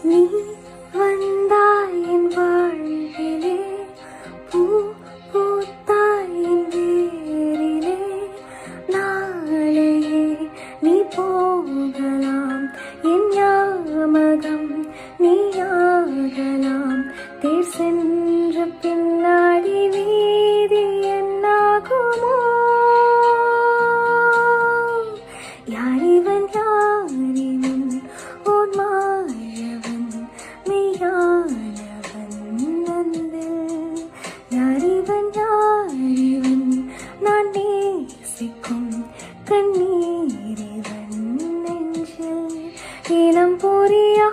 நீ வந்தாய் என் வாழ்விலே, பூ பூத்தாய் என் வேரிலே. நாளையே நீ போகலாம், என் ஞாபகம் நீயாகலாம். தேர் சென்ற பின்னாடி வீதி என்னாகுமோ? யாரிவன் யாரிவன் ஓர் மாயவன் மெய்யானவன் நந்தில். யாரிவன் யாரிவன் நான் நேசிக்கும் கண்ணீரிவன் நெஞ்சில். இனம் புரியா